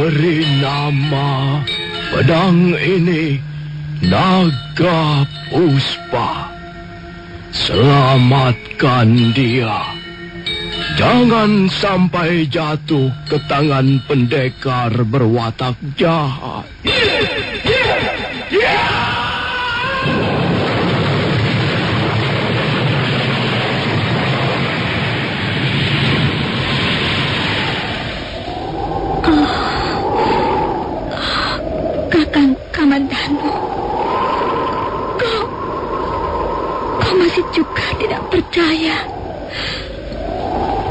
Beri nama pedang ini Naga Puspa. Selamatkan dia. Jangan sampai jatuh ke tangan pendekar berwatak jahat. Kakang Kamandanu, kau masih juga tidak percaya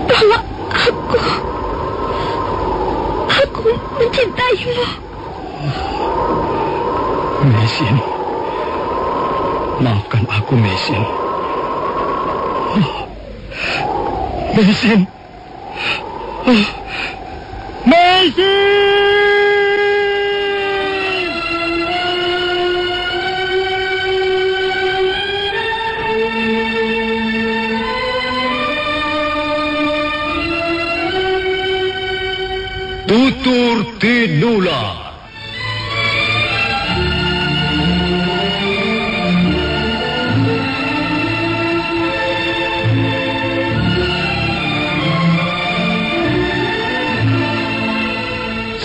bahwa aku mencintaimu. Mesin, maafkan aku, Mesin. Mesin. Mesin! Tutur Tinula.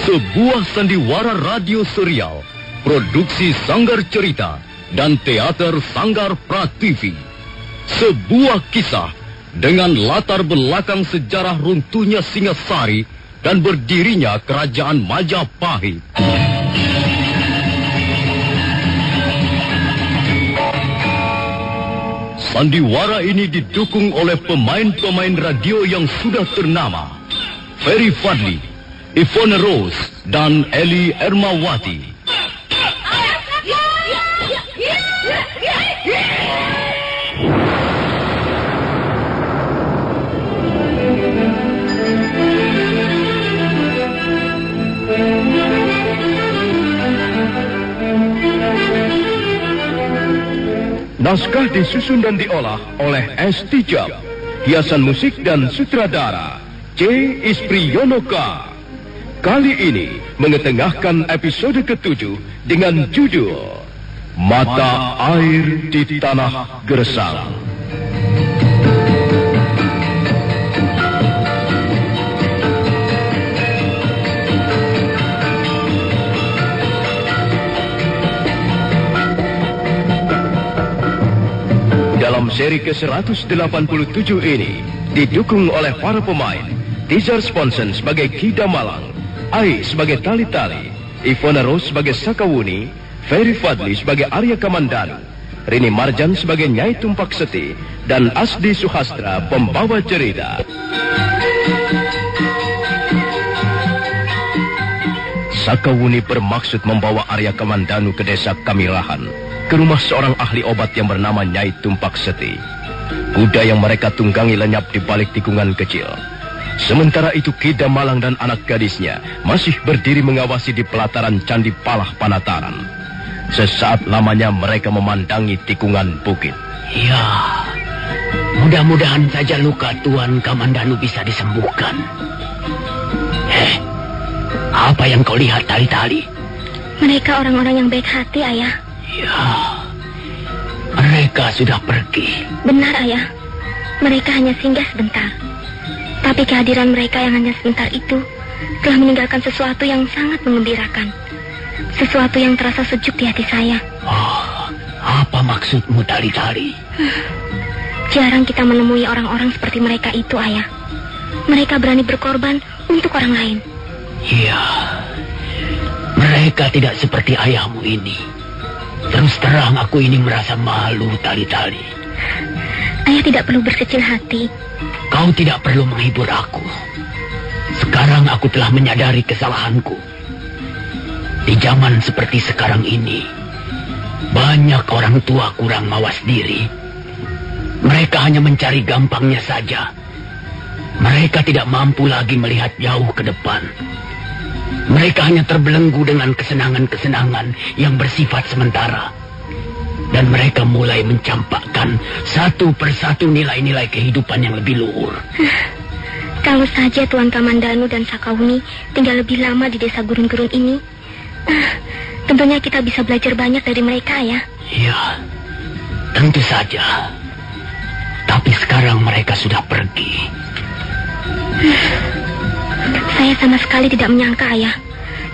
Sebuah sandiwara radio serial, produksi Sanggar Cerita dan teater Sanggar Prativi. Sebuah kisah dengan latar belakang sejarah runtuhnya Singasari dan berdirinya Kerajaan Majapahit. Sandiwara ini didukung oleh pemain-pemain radio yang sudah ternama. Ferry Fadli, Ivone Rose, dan Eli Ermawati. Naskah disusun dan diolah oleh S. Tijab. Hiasan musik dan sutradara C. Ispriyonoka. Kali ini mengetengahkan episode ke-7 dengan judul Mata Air di Tanah Gersang. Dalam seri ke-187 ini didukung oleh para pemain Tizar Sponsen sebagai Kida Malang, Ai sebagai Tali-Tali, Ivone Rose sebagai Sakawuni, Ferry Fadli sebagai Arya Kamandanu, Rini Marjan sebagai Nyai Tumpak Seti, dan Asdi Suhastra pembawa cerita. Sakawuni bermaksud membawa Arya Kamandanu ke desa Kamirahan, ke rumah seorang ahli obat yang bernama Nyai Tumpak Seti. Kuda yang mereka tunggangi lenyap di balik tikungan kecil. Sementara itu Kida Malang dan anak gadisnya masih berdiri mengawasi di pelataran Candi Palah Panataran. Sesaat lamanya mereka memandangi tikungan bukit. Ya, mudah-mudahan saja luka Tuan Kamandanu bisa disembuhkan. Apa yang kau lihat, Tali-Tali? Mereka orang-orang yang baik hati, Ayah. Ya, mereka sudah pergi. Benar, Ayah. Mereka hanya singgah sebentar. Tapi kehadiran mereka yang hanya sebentar itu telah meninggalkan sesuatu yang sangat mengembirakan. Sesuatu yang terasa sejuk di hati saya. Oh, apa maksudmu, Tali-Tali? Jarang kita menemui orang-orang seperti mereka itu, Ayah. Mereka berani berkorban untuk orang lain. Iya, mereka tidak seperti ayahmu ini. Terus terang aku ini merasa malu, Tali-Tali. Ayah tidak perlu berkecil hati. Kau tidak perlu menghibur aku. Sekarang aku telah menyadari kesalahanku. Di zaman seperti sekarang ini, banyak orang tua kurang mawas diri. Mereka hanya mencari gampangnya saja. Mereka tidak mampu lagi melihat jauh ke depan. Mereka hanya terbelenggu dengan kesenangan-kesenangan yang bersifat sementara. Dan mereka mulai mencampakkan satu persatu nilai-nilai kehidupan yang lebih luhur. Kalau saja Tuan Kamandanu dan Sakauni tinggal lebih lama di desa gurun-gurun ini, tentunya kita bisa belajar banyak dari mereka ya. Iya, tentu saja. Tapi sekarang mereka sudah pergi. Saya sama sekali tidak menyangka, Ayah.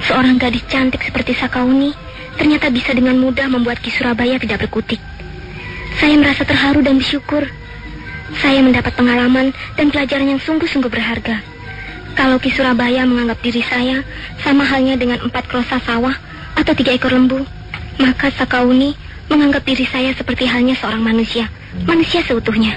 Seorang gadis cantik seperti Sakauni ternyata bisa dengan mudah membuat Ki Surabaya tidak berkutik. Saya merasa terharu dan bersyukur. Saya mendapat pengalaman dan pelajaran yang sungguh-sungguh berharga. Kalau Ki Surabaya menganggap diri saya sama halnya dengan 4 krosa sawah atau 3 ekor lembu, maka Sakauni menganggap diri saya seperti halnya seorang manusia seutuhnya.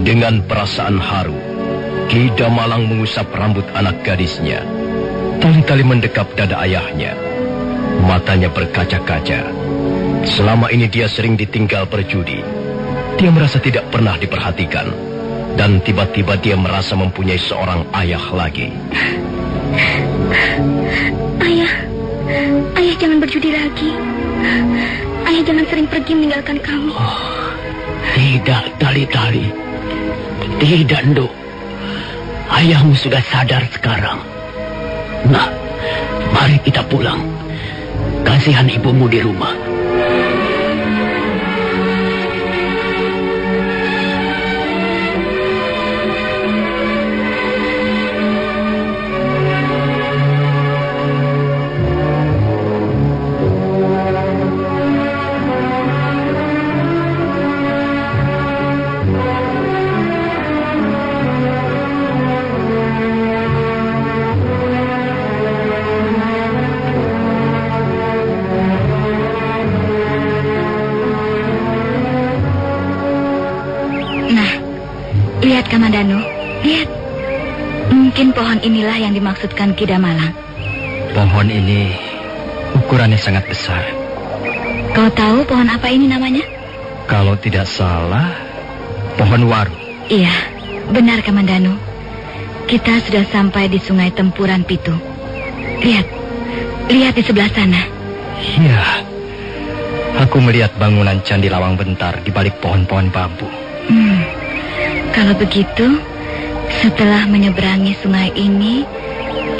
Dengan perasaan haru, Ki Damalang mengusap rambut anak gadisnya. Tali-tali mendekap dada ayahnya. Matanya berkaca-kaca. Selama ini dia sering ditinggal berjudi. Dia merasa tidak pernah diperhatikan. Dan tiba-tiba dia merasa mempunyai seorang ayah lagi. Ayah jangan berjudi lagi. Ayah jangan sering pergi meninggalkan kami. Tidak, Tali-tali. Tidak, Nduk. Ayahmu sudah sadar sekarang. Nah, mari kita pulang. Kasihan ibumu di rumah. Kamandanu, lihat. Mungkin pohon inilah yang dimaksudkan Ki Damalang. Pohon ini ukurannya sangat besar. Kau tahu pohon apa ini namanya? Kalau tidak salah, pohon waru. Iya, benar Kamandanu. Kita sudah sampai di Sungai Tempuran Pitu. Lihat di sebelah sana. Iya, aku melihat bangunan Candi Lawang Bentar di balik pohon-pohon bambu. Kalau begitu, setelah menyeberangi sungai ini,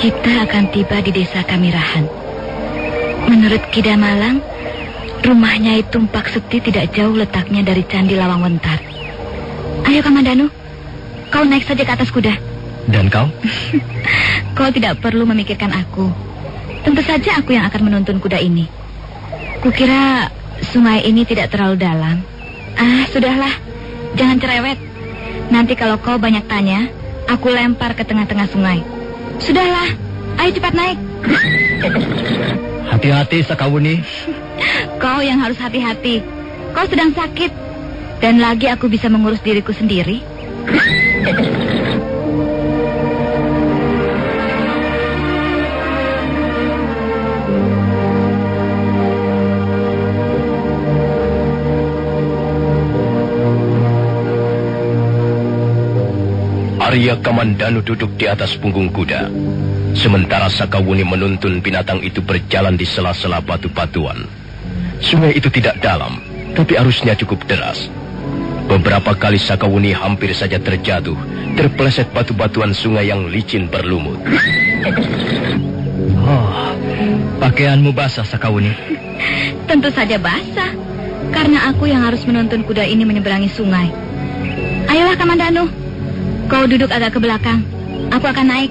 kita akan tiba di desa Kamirahan. Menurut Ki Damalang, rumah Nyai Tumpak Sekti tidak jauh letaknya dari Candi Lawang Bentar. Ayo Kamandanu, kau naik saja ke atas kuda. Dan kau? Kau tidak perlu memikirkan aku. Tentu saja aku yang akan menuntun kuda ini. Kukira sungai ini tidak terlalu dalam. Sudahlah, jangan cerewet. Nanti kalau kau banyak tanya, aku lempar ke tengah-tengah sungai. Sudahlah, ayo cepat naik. Hati-hati, Sakauni. Kau yang harus hati-hati. Kau sedang sakit. Dan lagi aku bisa mengurus diriku sendiri. Arya Kamandanu duduk di atas punggung kuda. Sementara Sakawuni menuntun binatang itu berjalan di sela-sela batu-batuan. Sungai itu tidak dalam, tapi arusnya cukup deras. Beberapa kali Sakawuni hampir saja terjatuh, terpeleset batu-batuan sungai yang licin berlumut. Pakaianmu basah, Sakawuni. Tentu saja basah, karena aku yang harus menuntun kuda ini menyeberangi sungai. Ayolah Kamandanu. Kau duduk agak ke belakang. Aku akan naik.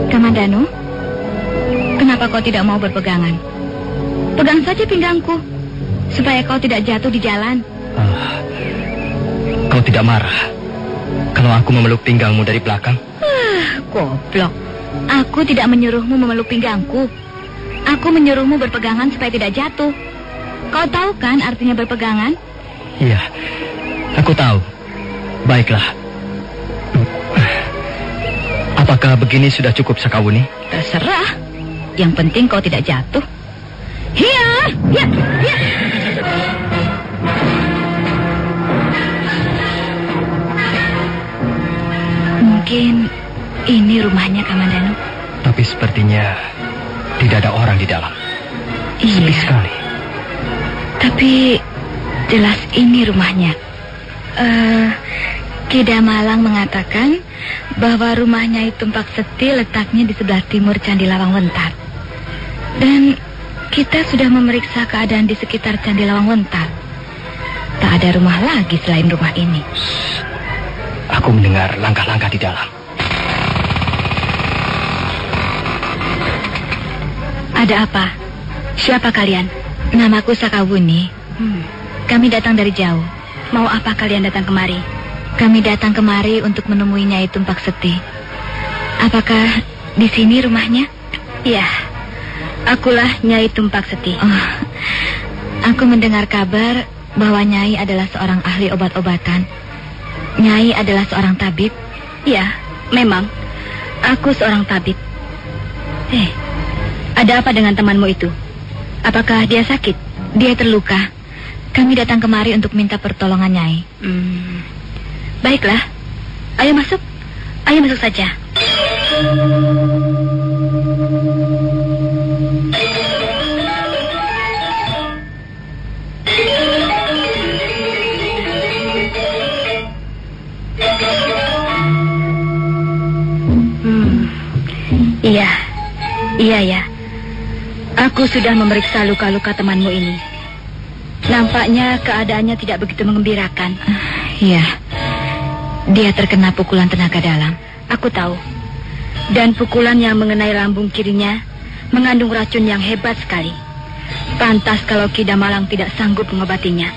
Kamandanu, kenapa kau tidak mau berpegangan? Pegang saja pinggangku, supaya kau tidak jatuh di jalan. Kau tidak marah kalau aku memeluk pinggangmu dari belakang? Goblok. Aku tidak menyuruhmu memeluk pinggangku. Aku menyuruhmu berpegangan supaya tidak jatuh. Kau tahu kan artinya berpegangan? Iya, aku tahu. Baiklah. Apakah begini sudah cukup, Sakawuni? Terserah. Yang penting kau tidak jatuh. Hiya, ya, ya. Mungkin ini rumahnya Kamandanu. Tapi sepertinya tidak ada orang di dalam. Sepi sekali. Tapi jelas ini rumahnya. Ki Damalang mengatakan bahwa rumahnya Tumpak Seti letaknya di sebelah timur Candi Lawang Wentar. Dan kita sudah memeriksa keadaan di sekitar Candi Lawang Wentar. Tak ada rumah lagi selain rumah ini. Aku mendengar langkah-langkah di dalam. Ada apa? Siapa kalian? Namaku Sakawuni. Kami datang dari jauh. Mau apa kalian datang kemari? Kami datang kemari untuk menemui Nyai Tumpak Seti. Apakah di sini rumahnya? Iya. Akulah Nyai Tumpak Seti. Oh, aku mendengar kabar bahwa Nyai adalah seorang ahli obat-obatan. Nyai adalah seorang tabib. Iya, memang. Aku seorang tabib. Ada apa dengan temanmu itu? Apakah dia sakit? Dia terluka. Kami datang kemari untuk minta pertolongan Nyai. Baiklah. Ayo masuk. Ayo masuk saja. Iya ya. Aku sudah memeriksa luka-luka temanmu ini. Nampaknya keadaannya tidak begitu mengembirakan. Iya. Dia terkena pukulan tenaga dalam. Aku tahu. Dan pukulan yang mengenai lambung kirinya mengandung racun yang hebat sekali. Pantas kalau Ki Damalang tidak sanggup mengobatinya.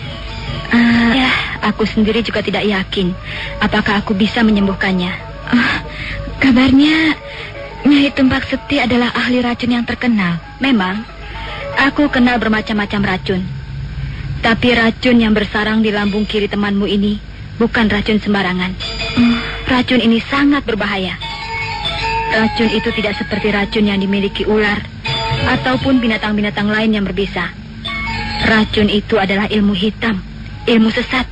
Ya, aku sendiri juga tidak yakin apakah aku bisa menyembuhkannya. Kabarnya Nyai Tumpak Seti adalah ahli racun yang terkenal. Memang, aku kenal bermacam-macam racun. Tapi racun yang bersarang di lambung kiri temanmu ini bukan racun sembarangan. Racun ini sangat berbahaya. Racun itu tidak seperti racun yang dimiliki ular ataupun binatang-binatang lain yang berbisa. Racun itu adalah ilmu hitam, ilmu sesat.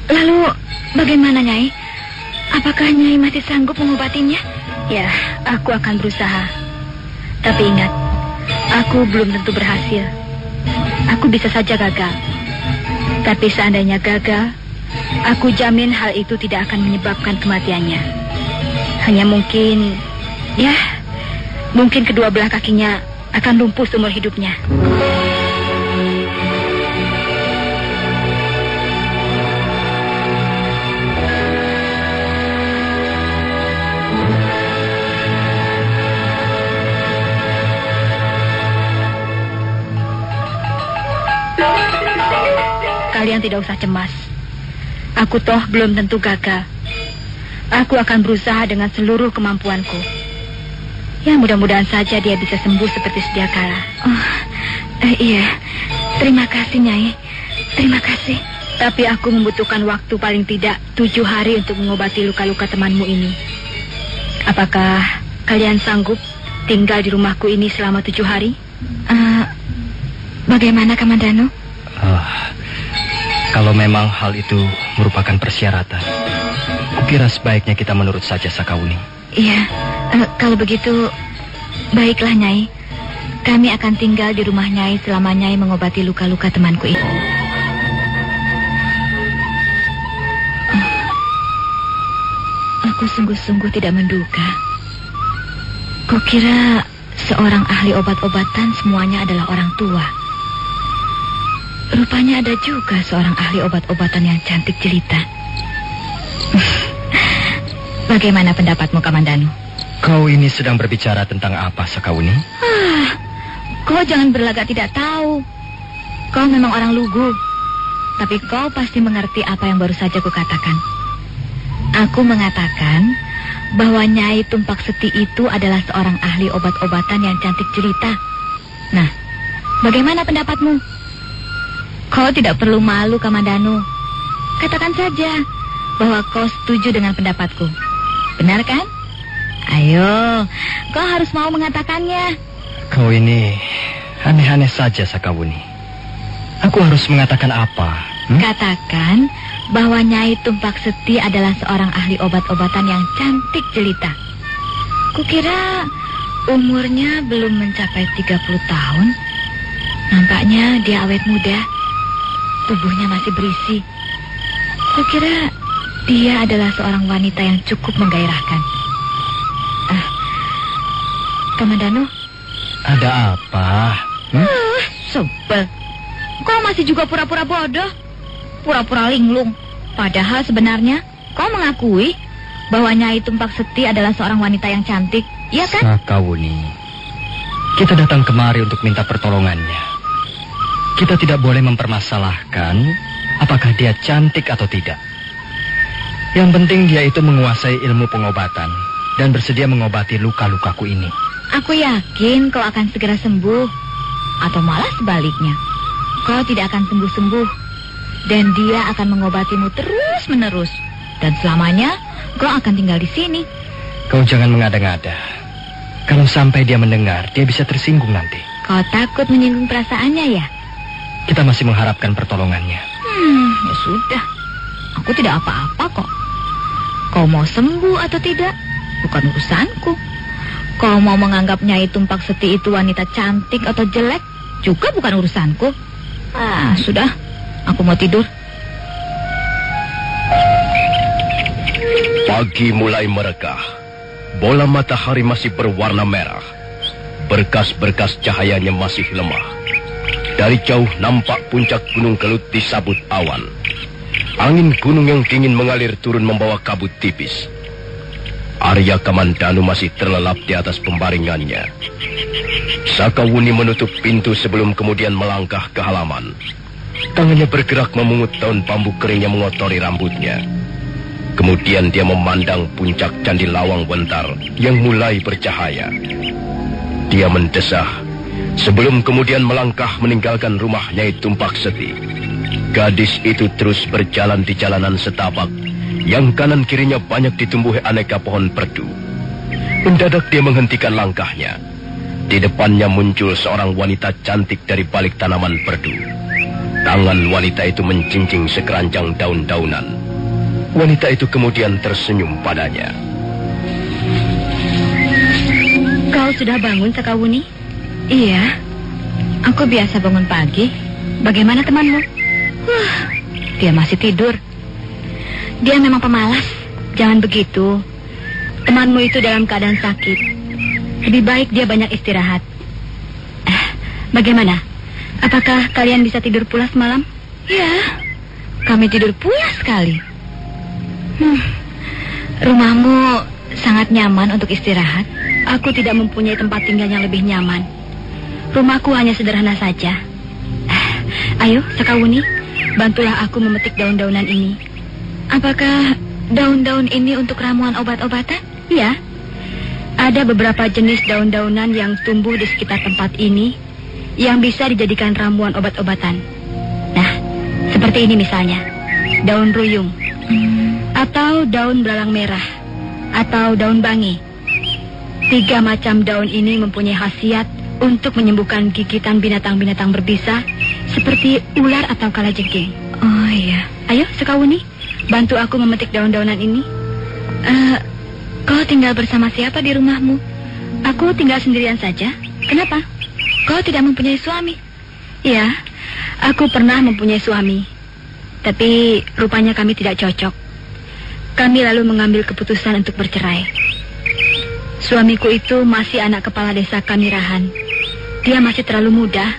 Lalu bagaimana, Nyai? Apakah Nyai masih sanggup mengobatinya? Ya, aku akan berusaha. Tapi ingat, aku belum tentu berhasil. Aku bisa saja gagal. Tapi seandainya gagal, aku jamin hal itu tidak akan menyebabkan kematiannya. Hanya mungkin, ya, mungkin kedua belah kakinya akan lumpuh seumur hidupnya. Kalian tidak usah cemas. Aku toh belum tentu gagal. Aku akan berusaha dengan seluruh kemampuanku. Ya, mudah-mudahan saja dia bisa sembuh seperti sedia kala. Iya. Terima kasih, Nyai. Terima kasih. Tapi aku membutuhkan waktu paling tidak 7 hari untuk mengobati luka-luka temanmu ini. Apakah kalian sanggup tinggal di rumahku ini selama 7 hari? Bagaimana, Kamandanu? Kalau memang hal itu merupakan persyaratan, kukira sebaiknya kita menurut saja Sakawuni. Iya, kalau begitu, baiklah Nyai. Kami akan tinggal di rumah Nyai selama Nyai mengobati luka-luka temanku itu. Aku sungguh-sungguh tidak menduga. Kukira seorang ahli obat-obatan semuanya adalah orang tua. Rupanya ada juga seorang ahli obat-obatan yang cantik jelita. Bagaimana pendapatmu, Kamandanu? Kau ini sedang berbicara tentang apa, Sakawuni? Kau jangan berlagak tidak tahu. Kau memang orang lugu. Tapi kau pasti mengerti apa yang baru saja kukatakan. Aku mengatakan bahwa Nyai Tumpak Seti itu adalah seorang ahli obat-obatan yang cantik jelita. Nah, bagaimana pendapatmu? Kau tidak perlu malu, Kamandanu. Katakan saja bahwa kau setuju dengan pendapatku. Benar kan? Ayo, kau harus mau mengatakannya. Kau ini Aneh-aneh saja, Sakawuni. Aku harus mengatakan apa? Katakan bahwa Nyai Tumpak Seti adalah seorang ahli obat-obatan yang cantik jelita. Kukira umurnya belum mencapai 30 tahun. Nampaknya dia awet muda. Tubuhnya masih berisi. Kukira dia adalah seorang wanita yang cukup menggairahkan. Kamandano. Ada apa? Sebel. Kau masih juga pura-pura bodoh. Pura-pura linglung. Padahal sebenarnya kau mengakui bahwa Nyai Tumpak Seti adalah seorang wanita yang cantik, iya kan? Sakawuni, kita datang kemari untuk minta pertolongannya. Kita tidak boleh mempermasalahkan apakah dia cantik atau tidak. Yang penting dia itu menguasai ilmu pengobatan dan bersedia mengobati luka-lukaku ini. Aku yakin kau akan segera sembuh. Atau malah sebaliknya, kau tidak akan sembuh-sembuh. Dan dia akan mengobatimu terus-menerus. Dan selamanya kau akan tinggal di sini. Kau jangan mengada-ngada. Kalau sampai dia mendengar, dia bisa tersinggung nanti. Kau takut menyinggung perasaannya ya? Kita masih mengharapkan pertolongannya. Ya sudah. Aku tidak apa-apa kok. Kau mau sembuh atau tidak, bukan urusanku. Kau mau menganggap Nyai Tumpak Seti itu wanita cantik atau jelek, juga bukan urusanku. Sudah. Aku mau tidur. Pagi mulai merekah. Bola matahari masih berwarna merah. Berkas-berkas cahayanya masih lemah. Dari jauh nampak puncak Gunung Kelut disabut awan. Angin gunung yang dingin mengalir turun membawa kabut tipis. Arya Kamandanu masih terlelap di atas pembaringannya. Sakawuni menutup pintu sebelum kemudian melangkah ke halaman. Tangannya bergerak memungut daun bambu kering yang mengotori rambutnya. Kemudian dia memandang puncak Candi Lawang Bentar yang mulai bercahaya. Dia mendesah sebelum kemudian melangkah meninggalkan rumah Nyai Tumpak Seti. Gadis itu terus berjalan di jalanan setapak yang kanan kirinya banyak ditumbuhi aneka pohon perdu. Mendadak dia menghentikan langkahnya. Di depannya muncul seorang wanita cantik dari balik tanaman perdu. Tangan wanita itu menjinjing sekeranjang daun-daunan. Wanita itu kemudian tersenyum padanya. Kau sudah bangun, Sakawuni? Iya. Aku biasa bangun pagi. Bagaimana temanmu? Dia masih tidur. Dia memang pemalas. Jangan begitu. Temanmu itu dalam keadaan sakit. Lebih baik dia banyak istirahat. Bagaimana? Apakah kalian bisa tidur pulas malam? Ya, kami tidur pulas sekali. Rumahmu sangat nyaman untuk istirahat. Aku tidak mempunyai tempat tinggal yang lebih nyaman. Rumahku hanya sederhana saja. Ayo, Sakawuni, bantulah aku memetik daun-daunan ini. Apakah daun-daun ini untuk ramuan obat-obatan? Ya. Ada beberapa jenis daun-daunan yang tumbuh di sekitar tempat ini yang bisa dijadikan ramuan obat-obatan. Nah, seperti ini misalnya. Daun ruyung. Atau daun belalang merah. Atau daun bangi. 3 macam daun ini mempunyai khasiat untuk menyembuhkan gigitan binatang-binatang berbisa seperti ular atau kalajengking. Oh iya. Ayo, Sakawuni, bantu aku memetik daun-daunan ini. Kau tinggal bersama siapa di rumahmu? Aku tinggal sendirian saja. Kenapa? Kau tidak mempunyai suami? Ya, aku pernah mempunyai suami. Tapi rupanya kami tidak cocok. Kami lalu mengambil keputusan untuk bercerai. Suamiku itu masih anak kepala desa Kamirahan. Dia masih terlalu muda.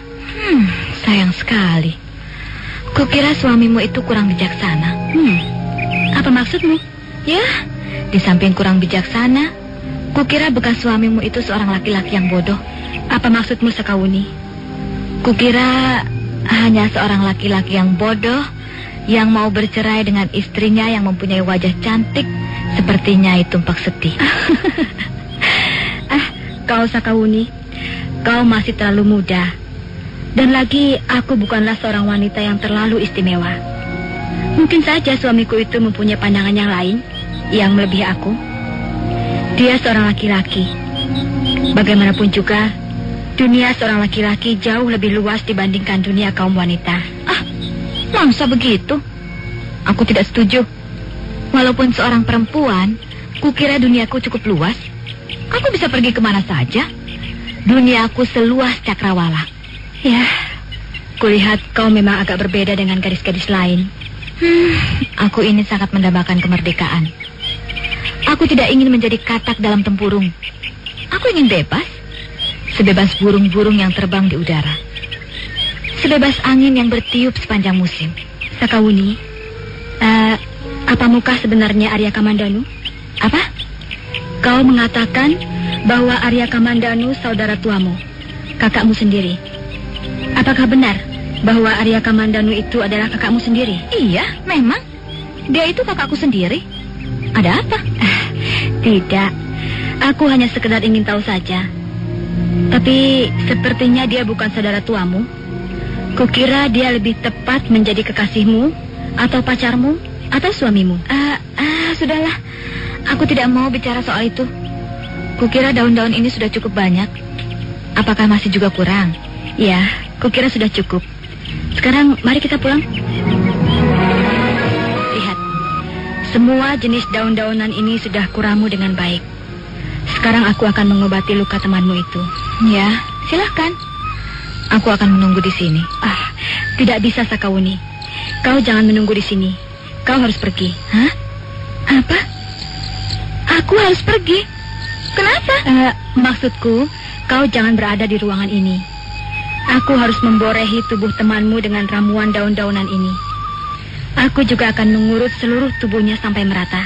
Sayang sekali. Kukira suamimu itu kurang bijaksana. Apa maksudmu? Ya, di samping kurang bijaksana, kukira bekas suamimu itu seorang laki-laki yang bodoh. Apa maksudmu, Sakawuni? Kukira hanya seorang laki-laki yang bodoh yang mau bercerai dengan istrinya yang mempunyai wajah cantik seperti Nyai Tumpak Seti. Kau, Sakawuni, kau masih terlalu muda. Dan lagi, aku bukanlah seorang wanita yang terlalu istimewa. Mungkin saja suamiku itu mempunyai pandangan yang lain yang melebihi aku. Dia seorang laki-laki. Bagaimanapun juga, Dunia seorang laki-laki jauh lebih luas dibandingkan dunia kaum wanita. Masa begitu? Aku tidak setuju. Walaupun seorang perempuan, kukira duniaku cukup luas. Aku bisa pergi kemana saja. Duniaku seluas cakrawala. Ya, kulihat kau memang agak berbeda dengan gadis-gadis lain. Aku ini sangat mendambakan kemerdekaan. Aku tidak ingin menjadi katak dalam tempurung. Aku ingin bebas. Sebebas burung-burung yang terbang di udara. Sebebas angin yang bertiup sepanjang musim. Sakawuni, apa muka sebenarnya Arya Kamandanu? Apa? Kau mengatakan bahwa Arya Kamandanu saudara tuamu, kakakmu sendiri. Apakah benar bahwa Arya Kamandanu itu adalah kakakmu sendiri? Iya, memang. Dia itu kakakku sendiri. Ada apa? Tidak, aku hanya sekedar ingin tahu saja. Tapi sepertinya dia bukan saudara tuamu. Kukira dia lebih tepat menjadi kekasihmu, atau pacarmu, atau suamimu. Sudahlah. Aku tidak mau bicara soal itu. Kukira daun-daun ini sudah cukup banyak. Apakah masih juga kurang? Ya, kukira sudah cukup. Sekarang mari kita pulang. Lihat, semua jenis daun-daunan ini sudah kuramu dengan baik. Sekarang aku akan mengobati luka temanmu itu. Ya, silahkan. Aku akan menunggu di sini. Tidak bisa, Sakawuni. Kau jangan menunggu di sini. Kau harus pergi. Hah? Apa? Aku harus pergi? Kenapa? Maksudku, kau jangan berada di ruangan ini. Aku harus memborehi tubuh temanmu dengan ramuan daun-daunan ini. Aku juga akan mengurut seluruh tubuhnya sampai merata.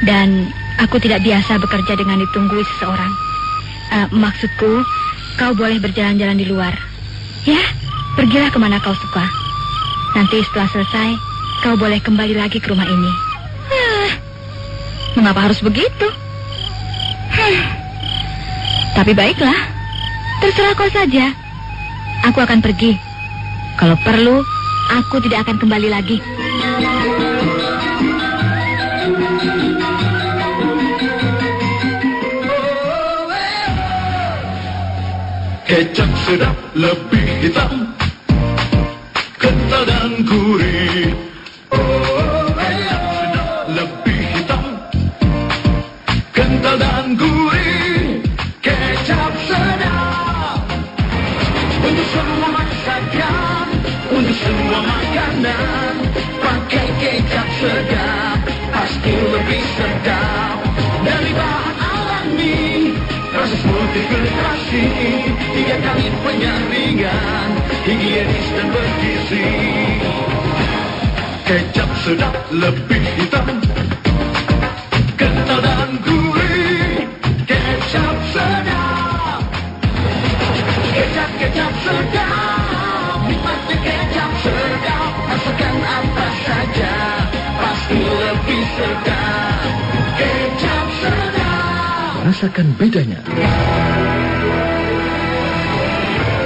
Dan aku tidak biasa bekerja dengan ditunggui seseorang. Maksudku, kau boleh berjalan-jalan di luar. Ya, pergilah kemana kau suka. Nanti setelah selesai, kau boleh kembali lagi ke rumah ini. Mengapa harus begitu? Tapi baiklah, terserah kau saja. Aku akan pergi. Kalau perlu, aku tidak akan kembali lagi. Kecap sedap lebih hitam, kental dan gurih. Kecap sedap lebih hitam, kental dan gurih. Kecap sedap untuk semua masakan, untuk semua makanan. Pakai kecap sedap pasti lebih sedap dari bahan alami. Proses multifikasi, 3 kali penyaringan, higienis dan bergizi. Kecap sedap lebih hitam, kental dan gurih. Kecap sedap, kecap sedap, nikmatnya kecap sedap. Rasakan apa saja, pasti lebih sedap. Kecap sedap, rasakan bedanya.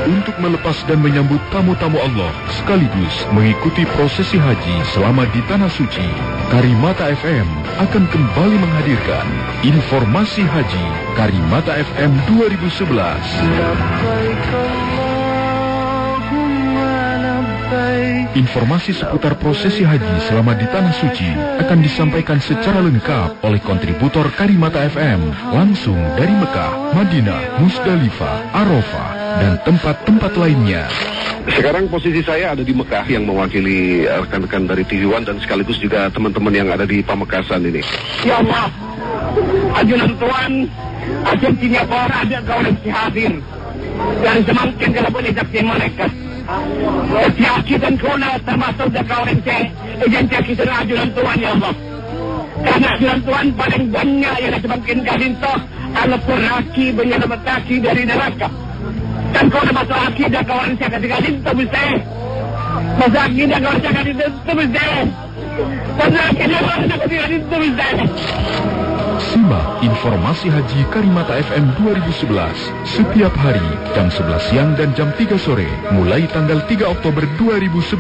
Untuk melepas dan menyambut tamu-tamu Allah sekaligus mengikuti prosesi haji selama di Tanah Suci, Karimata FM akan kembali menghadirkan informasi haji Karimata FM 2011. Informasi seputar prosesi haji selama di Tanah Suci akan disampaikan secara lengkap oleh kontributor Karimata FM langsung dari Mekah, Madinah, Musdalifah, Arafah, dan tempat-tempat lainnya. Sekarang posisi saya ada di Mekah yang mewakili rekan-rekan dari TV One dan sekaligus juga teman-teman yang ada di Pamekasan ini. Ya Allah, ajunan Tuhan, agensinya para ada kawan hadir dan semakin kalau boleh saksi mereka. Siaki dan kuna termasuk dan kawan saya, agensi kita ajunan Tuhan ya Allah. Karena ajunan Tuhan paling banyak yang semakin kalinto, alat peraki menyelamatkan dari neraka. Dan kau masuk akidah kawan saya ketika itu bisa. Masuk akidah kawan saya ketika itu bisa. Masuk akidah kawan saya ketika itu bisa. Simak informasi haji Karimata FM 2011 setiap hari jam 11 siang dan jam 3 sore mulai tanggal 3 Oktober 2011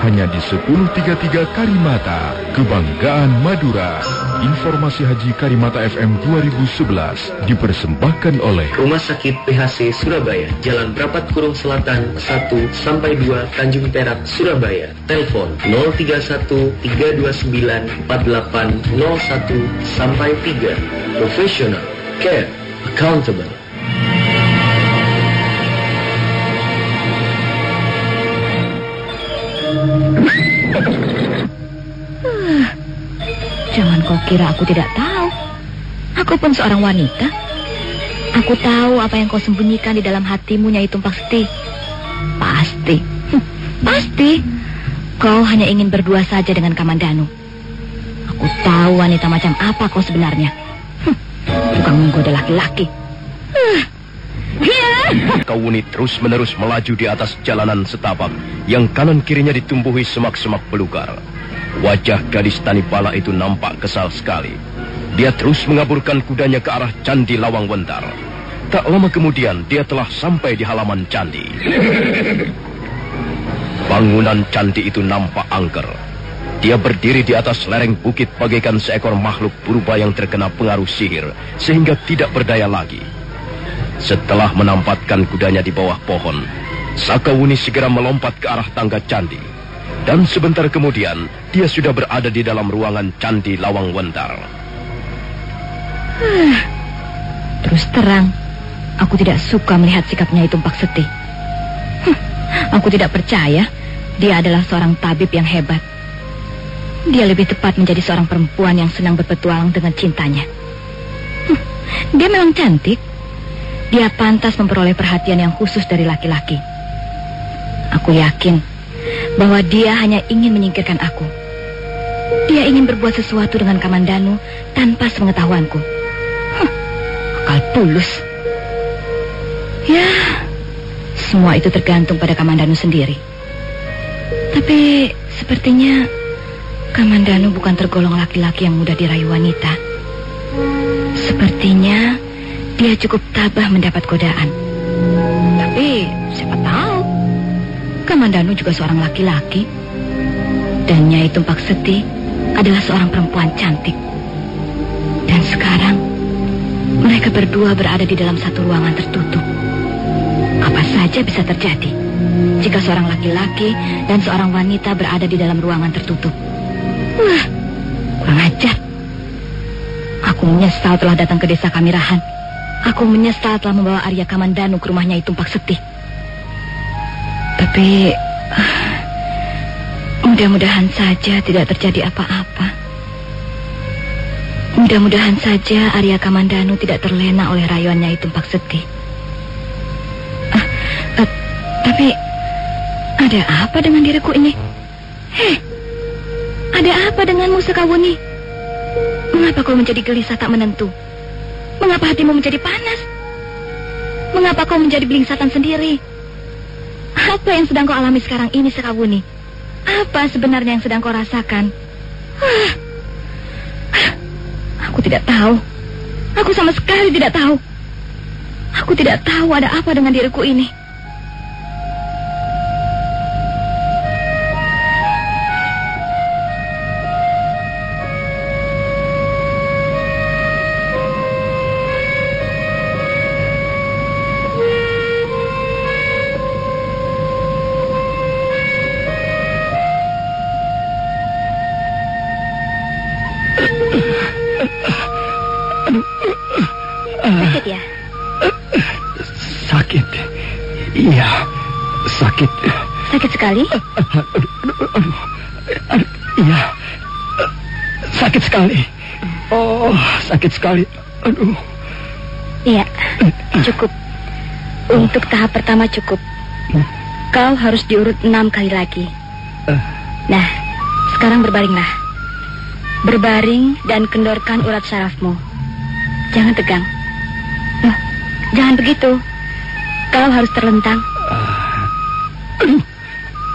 hanya di 1033 Karimata, Kebanggaan Madura. Informasi Haji Karimata FM 2011 dipersembahkan oleh Rumah Sakit PHC Surabaya, Jalan Prapat Kurung Selatan 1-2 Tanjung Perak, Surabaya. Telepon 031 329 4801-3. Professional, care, accountable. Jangan kau kira aku tidak tahu. Aku pun seorang wanita. Aku tahu apa yang kau sembunyikan di dalam hatimu, Nyai Tumpak Seti. Pasti. Pasti. Kau hanya ingin berdua saja dengan Kamandanu. Aku tahu wanita macam apa kau sebenarnya. Tukang menggoda laki-laki. Kawuni terus-menerus melaju di atas jalanan setapak yang kanan kirinya ditumbuhi semak-semak belukar. Wajah gadis Tanipala itu nampak kesal sekali. Dia terus mengaburkan kudanya ke arah Candi Lawang Wentar. Tak lama kemudian dia telah sampai di halaman candi. Bangunan candi itu nampak angker. Dia berdiri di atas lereng bukit bagaikan seekor makhluk purba yang terkena pengaruh sihir sehingga tidak berdaya lagi. Setelah menampatkan kudanya di bawah pohon, Sakawuni segera melompat ke arah tangga candi. Dan sebentar kemudian, dia sudah berada di dalam ruangan Candi Lawang Wentar. Terus terang, aku tidak suka melihat sikapnya itu Tumpak Seti. Aku tidak percaya dia adalah seorang tabib yang hebat. Dia lebih tepat menjadi seorang perempuan yang senang berpetualang dengan cintanya. Dia memang cantik. Dia pantas memperoleh perhatian yang khusus dari laki-laki. Aku yakin bahwa dia hanya ingin menyingkirkan aku. Dia ingin berbuat sesuatu dengan Kamandanu tanpa sepengetahuanku. Akal bulus. Ya, semua itu tergantung pada Kamandanu sendiri. Tapi sepertinya Kamandanu bukan tergolong laki-laki yang mudah dirayu wanita. Sepertinya dia cukup tabah mendapat godaan. Tapi siapa tahu, Kamandanu juga seorang laki-laki. Dan Nyai Tumpak Seti adalah seorang perempuan cantik. Dan sekarang mereka berdua berada di dalam satu ruangan tertutup. Apa saja bisa terjadi jika seorang laki-laki dan seorang wanita berada di dalam ruangan tertutup. Wah, kurang ajar. Aku menyesal telah datang ke desa Kamirahan. Aku menyesal telah membawa Arya Kamandanu ke rumah Nyai Tumpak Seti. Tapi mudah-mudahan saja tidak terjadi apa-apa. Mudah-mudahan saja Arya Kamandanu tidak terlena oleh rayuan Nyai Tumpak Seti. Tapi ada apa dengan diriku ini? Ada apa denganmu, Sakawuni? Mengapa kau menjadi gelisah tak menentu? Mengapa hatimu menjadi panas? Mengapa kau menjadi belingsatan sendiri? Apa yang sedang kau alami sekarang ini, Sakawuni? Apa sebenarnya yang sedang kau rasakan? Aku tidak tahu. Aku sama sekali tidak tahu. Aku tidak tahu ada apa dengan diriku ini. Sakit ya? Sakit. Iya, sakit. Sakit sekali? Iya, sakit sekali. Oh, sakit sekali. Aduh. Iya, cukup. Untuk tahap pertama cukup. Kau harus diurut 6 kali lagi. Nah, sekarang berbaringlah. Berbaring dan kendorkan urat sarafmu. Jangan tegang. Jangan begitu. Kau harus terlentang.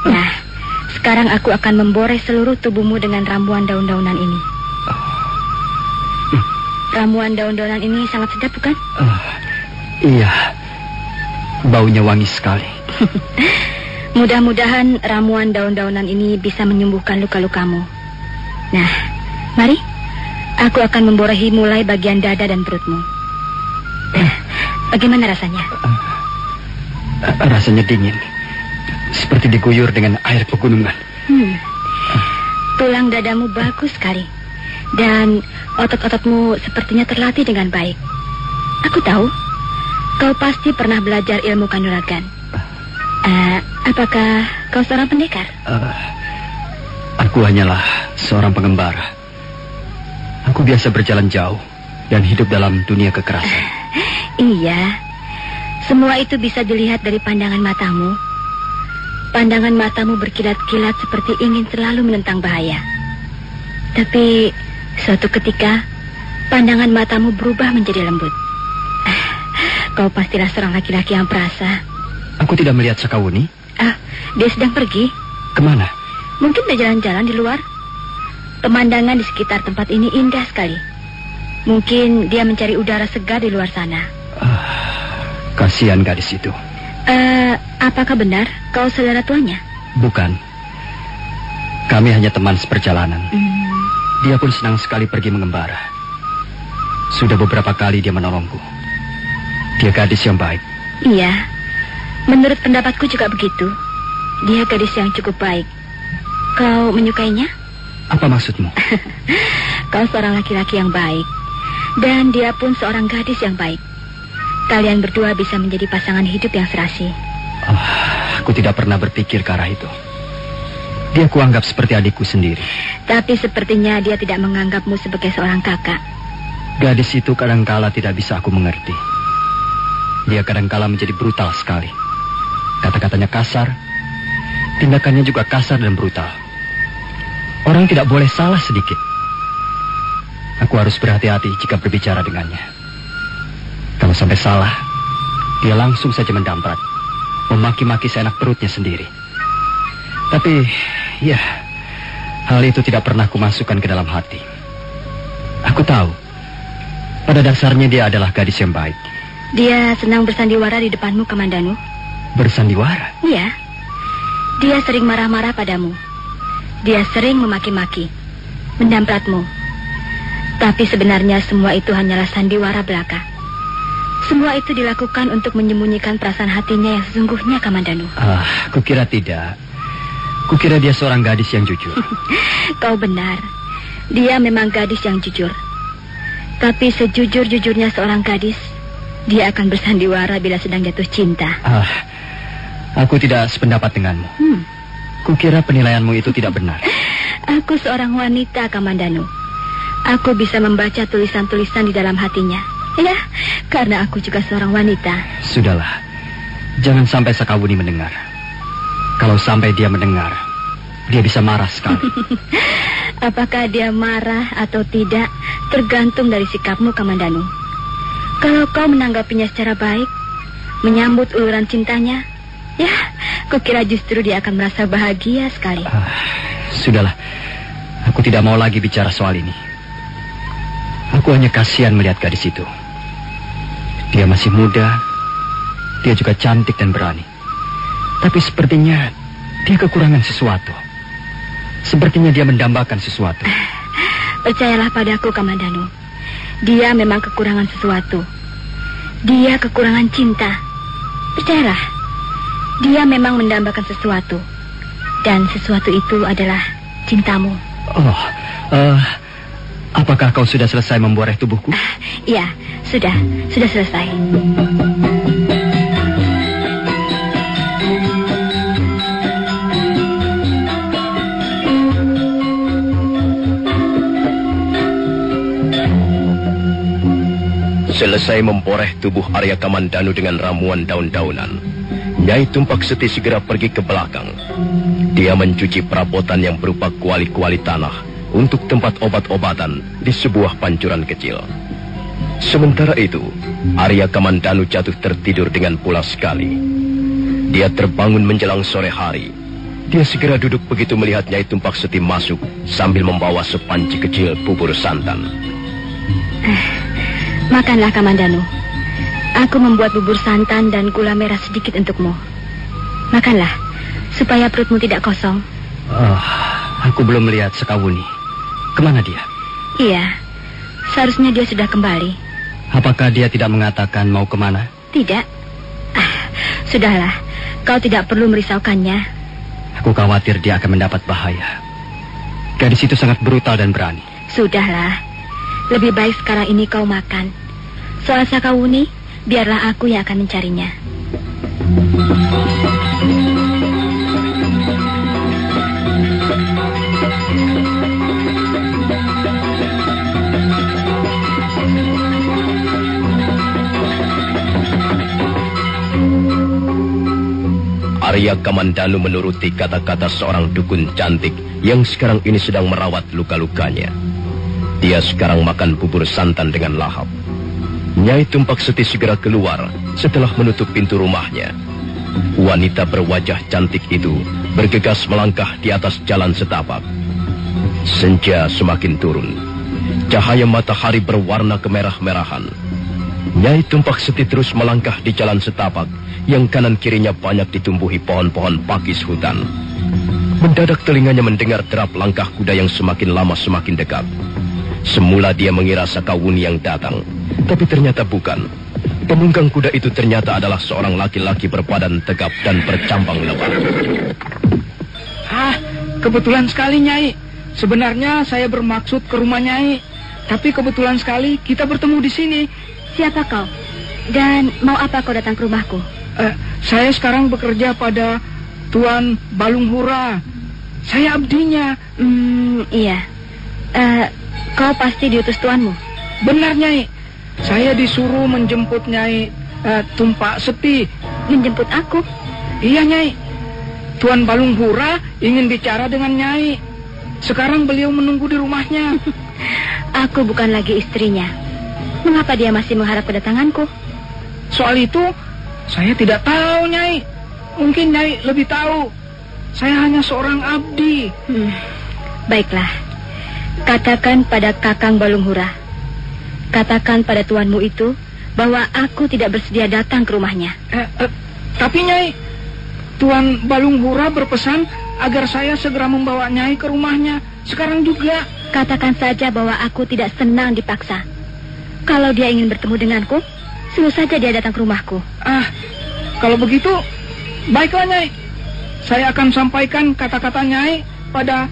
Nah, sekarang aku akan memboreh seluruh tubuhmu dengan ramuan daun-daunan ini. Ramuan daun-daunan ini sangat sedap, bukan? Iya. Baunya wangi sekali. Mudah-mudahan ramuan daun-daunan ini bisa menyembuhkan luka-lukamu. Nah, mari. Aku akan memborahi mulai bagian dada dan perutmu. Bagaimana rasanya? Rasanya dingin. Seperti diguyur dengan air pegunungan. Tulang dadamu bagus sekali. Dan otot-ototmu sepertinya terlatih dengan baik. Aku tahu, kau pasti pernah belajar ilmu kanuragan. Apakah kau seorang pendekar? Aku hanyalah seorang pengembara. Aku biasa berjalan jauh dan hidup dalam dunia kekerasan. Iya, semua itu bisa dilihat dari pandangan matamu. Pandangan matamu berkilat-kilat seperti ingin selalu menentang bahaya. Tapi suatu ketika, pandangan matamu berubah menjadi lembut. Kau pastilah seorang laki-laki yang perasa. Aku tidak melihat Sakawuni. Dia sedang pergi. Kemana? Mungkin berjalan-jalan di luar. Pemandangan di sekitar tempat ini indah sekali. Mungkin dia mencari udara segar di luar sana. Kasihan gadis itu. Apakah benar kau saudara tuanya? Bukan. Kami hanya teman seperjalanan. Dia pun senang sekali pergi mengembara. Sudah beberapa kali dia menolongku. Dia gadis yang baik. Iya, menurut pendapatku juga begitu. Dia gadis yang cukup baik. Kau menyukainya? Apa maksudmu? Kau seorang laki-laki yang baik. Dan dia pun seorang gadis yang baik. Kalian berdua bisa menjadi pasangan hidup yang serasi. Aku tidak pernah berpikir ke arah itu. Dia kuanggap seperti adikku sendiri. Tapi sepertinya dia tidak menganggapmu sebagai seorang kakak. Gadis itu kadangkala tidak bisa aku mengerti. Dia kadangkala menjadi brutal sekali. Kata-katanya kasar. Tindakannya juga kasar dan brutal. Orang tidak boleh salah sedikit. Aku harus berhati-hati jika berbicara dengannya. Kalau sampai salah, dia langsung saja mendamprat, memaki-maki seenak perutnya sendiri. Tapi, ya, hal itu tidak pernah kumasukkan ke dalam hati. Aku tahu, pada dasarnya dia adalah gadis yang baik. Dia senang bersandiwara di depanmu, Kamandanu. Bersandiwara? Iya. Dia sering marah-marah padamu. Dia sering memaki-maki, mendampratmu. Tapi sebenarnya semua itu hanyalah sandiwara belaka. Semua itu dilakukan untuk menyembunyikan perasaan hatinya yang sesungguhnya, Kamandanu. Kukira tidak. Kukira dia seorang gadis yang jujur. Kau benar. Dia memang gadis yang jujur. Tapi sejujur-jujurnya seorang gadis, dia akan bersandiwara bila sedang jatuh cinta. Aku tidak sependapat denganmu. Kukira penilaianmu itu tidak benar. Aku seorang wanita, Kamandanu. Aku bisa membaca tulisan-tulisan di dalam hatinya. Ya, karena aku juga seorang wanita. Sudahlah, jangan sampai Sakawuni mendengar. Kalau sampai dia mendengar, dia bisa marah sekali. Apakah dia marah atau tidak, tergantung dari sikapmu, Kamandanu. Kalau kau menanggapinya secara baik, menyambut uluran cintanya, ya, kukira justru dia akan merasa bahagia sekali. Sudahlah, aku tidak mau lagi bicara soal ini. Aku hanya kasihan melihat gadis itu. Dia masih muda, dia juga cantik dan berani. Tapi sepertinya dia kekurangan sesuatu. Sepertinya dia mendambakan sesuatu. Percayalah padaku, Kamandanu. Dia memang kekurangan sesuatu. Dia kekurangan cinta. Percayalah. Dia memang mendambakan sesuatu. Dan sesuatu itu adalah cintamu. Apakah kau sudah selesai memboreh tubuhku? Iya, sudah selesai. Selesai memboreh tubuh Arya Kamandanu dengan ramuan daun-daunan, Nyai Tumpak Seti segera pergi ke belakang. Dia mencuci perabotan yang berupa kuali-kuali tanah untuk tempat obat-obatan di sebuah pancuran kecil. Sementara itu, Arya Kamandanu jatuh tertidur dengan pulas sekali. Dia terbangun menjelang sore hari. Dia segera duduk begitu melihat Nyai Tumpak Seti masuk sambil membawa sepanci kecil bubur santan. Makanlah, Kamandanu. Aku membuat bubur santan dan gula merah sedikit untukmu. Makanlah, supaya perutmu tidak kosong. Aku belum melihat Sakawuni. Kemana dia? Iya, Seharusnya dia sudah kembali. Apakah dia tidak mengatakan mau kemana? Tidak. Sudahlah, kau tidak perlu merisaukannya. Aku khawatir dia akan mendapat bahaya. Gadis itu sangat brutal dan berani. Sudahlah, lebih baik sekarang ini kau makan. Soal Sakawuni, biarlah aku yang akan mencarinya. Arya Kamandanu menuruti kata-kata seorang dukun cantik yang sekarang ini sedang merawat luka-lukanya. Dia sekarang makan bubur santan dengan lahap. Nyai Tumpak Seti segera keluar setelah menutup pintu rumahnya. Wanita berwajah cantik itu bergegas melangkah di atas jalan setapak. Senja semakin turun. Cahaya matahari berwarna kemerah-merahan. Nyai Tumpak Seti terus melangkah di jalan setapak yang kanan kirinya banyak ditumbuhi pohon-pohon pakis hutan. Mendadak telinganya mendengar derap langkah kuda yang semakin lama semakin dekat. Semula dia mengira Sakawuni yang datang, tapi ternyata bukan. Penunggang kuda itu ternyata adalah seorang laki-laki berbadan tegap dan bercambang lebar. Kebetulan sekali, Nyai. Sebenarnya saya bermaksud ke rumah Nyai, tapi kebetulan sekali kita bertemu di sini. Siapa kau? Dan mau apa kau datang ke rumahku? Saya sekarang bekerja pada Tuan Balunghura. Saya abdinya. Iya. Kau pasti diutus tuanmu? Benar, Nyai. Saya disuruh menjemput Nyai Tumpak Seti. Menjemput aku? Iya, Nyai. Tuan Balunghura ingin bicara dengan Nyai. Sekarang beliau menunggu di rumahnya. Aku bukan lagi istrinya. Mengapa dia masih mengharap kedatanganku? Soal itu saya tidak tahu, Nyai. Mungkin Nyai lebih tahu. Saya hanya seorang abdi. Baiklah. Katakan pada Kakang Balunghura. Katakan pada tuanmu itu bahwa aku tidak bersedia datang ke rumahnya. Tapi Nyai, Tuan Balunghura berpesan agar saya segera membawa Nyai ke rumahnya. Sekarang juga. Katakan saja bahwa aku tidak senang dipaksa. Kalau dia ingin bertemu denganku, suruh saja dia datang ke rumahku. Kalau begitu, baiklah, Nyai. Saya akan sampaikan kata-kata Nyai pada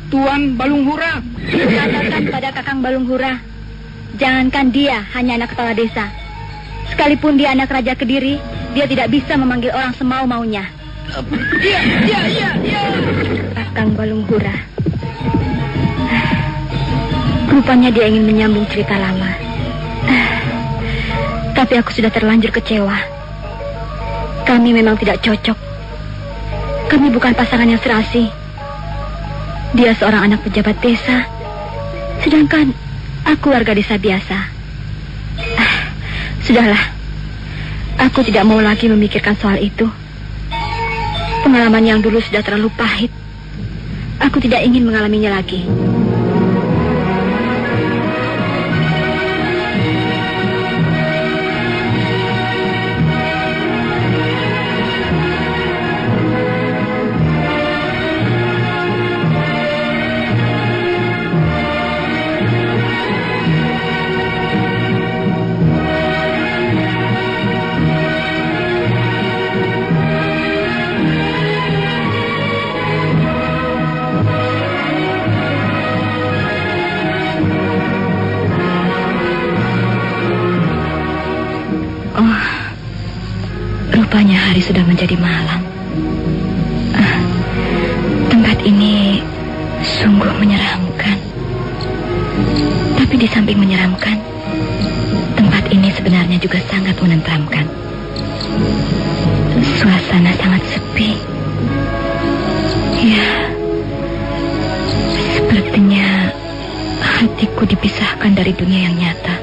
Tuan Balunghura. Katakan pada Kakang Balunghura, jangankan dia hanya anak kepala desa. Sekalipun dia anak Raja Kediri, dia tidak bisa memanggil orang semau-maunya. Iya. Kakang Balunghura. Rupanya dia ingin menyambung cerita lama. Tapi aku sudah terlanjur kecewa. Kami memang tidak cocok. Kami bukan pasangan yang serasi. Dia seorang anak pejabat desa, sedangkan aku warga desa biasa. Sudahlah. Aku tidak mau lagi memikirkan soal itu. Pengalaman yang dulu sudah terlalu pahit. Aku tidak ingin mengalaminya lagi. Rupanya hari sudah menjadi malam. Tempat ini sungguh menyeramkan. Tapi di samping menyeramkan, tempat ini sebenarnya juga sangat menenteramkan. Suasana sangat sepi. Ya, sepertinya hatiku dipisahkan dari dunia yang nyata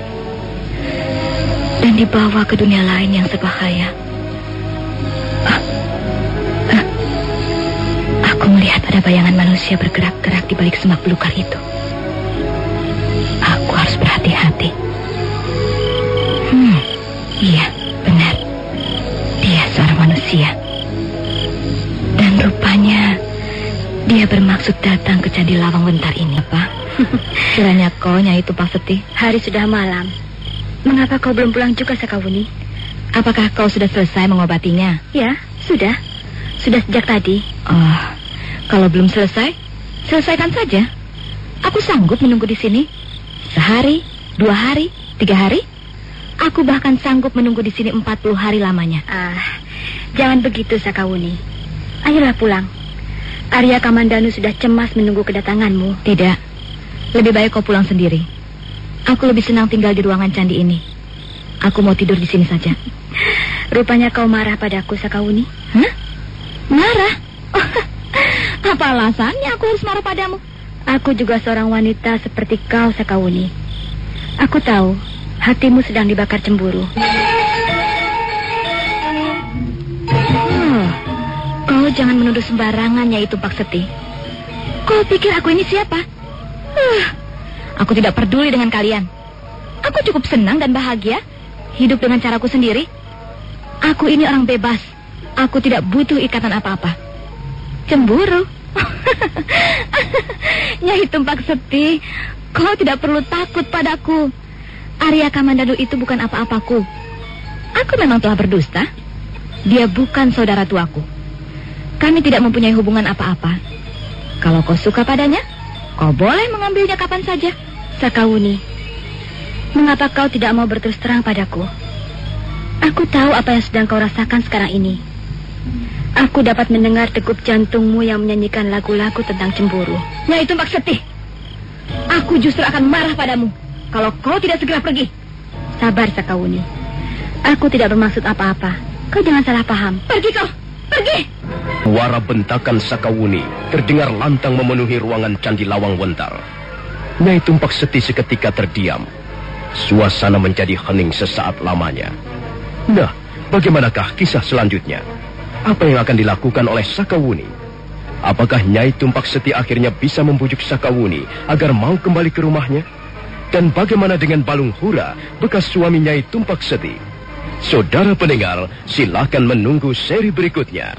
dan dibawa ke dunia lain yang berbahaya. Aku melihat ada bayangan manusia bergerak-gerak di balik semak belukar itu. Aku harus berhati-hati. Iya, benar. Dia seorang manusia. Dan rupanya dia bermaksud datang ke Candi Lawang Wentar ini. Apa? Kiranya kau, Nyai Tumpak Seti. Hari sudah malam. Mengapa kau belum pulang juga, Sakawuni? Apakah kau sudah selesai mengobatinya? Ya, sudah. Sudah sejak tadi. Oh, kalau belum selesai, selesaikan saja. Aku sanggup menunggu di sini. Sehari, 2 hari, 3 hari. Aku bahkan sanggup menunggu di sini 40 hari lamanya. Jangan begitu, Sakawuni. Ayolah pulang. Arya Kamandanu sudah cemas menunggu kedatanganmu. Tidak. Lebih baik kau pulang sendiri. Aku lebih senang tinggal di ruangan candi ini. Aku mau tidur di sini saja. Rupanya kau marah padaku, Sakawuni. Hah? Marah? Apa alasannya aku harus marah padamu? Aku juga seorang wanita seperti kau, Sakawuni. Aku tahu hatimu sedang dibakar cemburu. Kau jangan menuduh sembarangan, Nyai Tumpak Seti. Kau pikir aku ini siapa? Aku tidak peduli dengan kalian. Aku cukup senang dan bahagia hidup dengan caraku sendiri. Aku ini orang bebas. Aku tidak butuh ikatan apa-apa. Cemburu? Nyai Tumpak Seti, kau tidak perlu takut padaku. Arya Kamandanu itu bukan apa-apaku. Aku memang telah berdusta. Dia bukan saudara tuaku. Kami tidak mempunyai hubungan apa-apa. Kalau kau suka padanya, kau boleh mengambilnya kapan saja. Sakawuni, mengapa kau tidak mau berterus terang padaku? Aku tahu apa yang sedang kau rasakan sekarang ini. Aku dapat mendengar degup jantungmu yang menyanyikan lagu-lagu tentang cemburu. Nyai Tumpak Seti, aku justru akan marah padamu kalau kau tidak segera pergi. Sabar, Sakawuni. Aku tidak bermaksud apa-apa. Kau jangan salah paham. Pergi kau, pergi. Suara bentakan Sakawuni terdengar lantang memenuhi ruangan Candi Lawang Wentar. Nyai Tumpak Seti seketika terdiam. Suasana menjadi hening sesaat lamanya. Nah, bagaimanakah kisah selanjutnya? Apa yang akan dilakukan oleh Sakawuni? Apakah Nyai Tumpak Seti akhirnya bisa membujuk Sakawuni agar mau kembali ke rumahnya? Dan bagaimana dengan Balung Hura, bekas suami Nyai Tumpak Seti? Saudara pendengar, silakan menunggu seri berikutnya.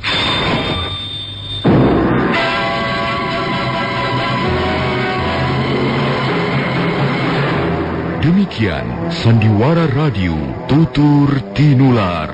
Demikian Sandiwara Radio Tutur Tinular.